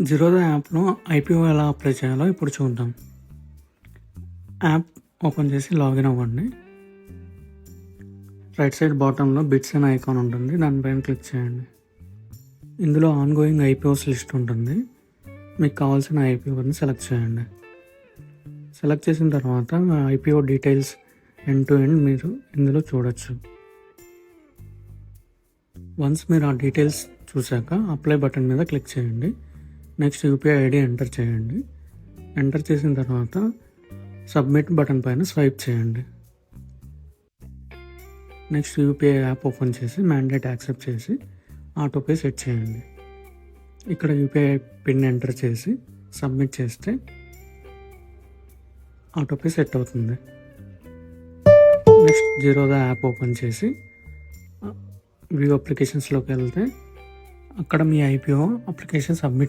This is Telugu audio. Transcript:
జిరోదా యాప్లో ఐపీఓ ఎలా అప్లై చేయాలో ఇప్పుడు చూద్దాం. యాప్ ఓపెన్ చేసి లాగిన్ అవ్వండి. రైట్ సైడ్ బాటంలో బిట్స్ అనే ఐకాన్ ఉంటుంది, దానిపైన క్లిక్ చేయండి. ఇందులో ఆన్గోయింగ్ ఐపీఓస్ లిస్ట్ ఉంటుంది. మీకు కావాల్సిన ఐపీఓని సెలెక్ట్ చేయండి. సెలెక్ట్ చేసిన తర్వాత IPO details end to end మీరు ఇందులో చూడొచ్చు. వన్స్ మీరు ఆ డీటెయిల్స్ చూశాక అప్లై బటన్ మీద క్లిక్ చేయండి. నెక్స్ట్ యూపీఐ ఐడి ఎంటర్ చేయండి. ఎంటర్ చేసిన తర్వాత సబ్మిట్ బటన్ పైన స్వైప్ చేయండి. నెక్స్ట్ యూపీఐ యాప్ ఓపెన్ చేసి మ్యాండేట్ యాక్సెప్ట్ చేసి ఆటోపే సెట్ చేయండి. ఇక్కడ యూపీఐ పిన్ ఎంటర్ చేసి సబ్మిట్ చేస్తే ఆటోపే సెట్ అవుతుంది. నెక్స్ట్ జిరోదా యాప్ ఓపెన్ చేసి వ్యూ అప్లికేషన్స్లోకి వెళ్తే అక్కడ మీ ఐపీఓ అప్లికేషన్ సబ్మిట్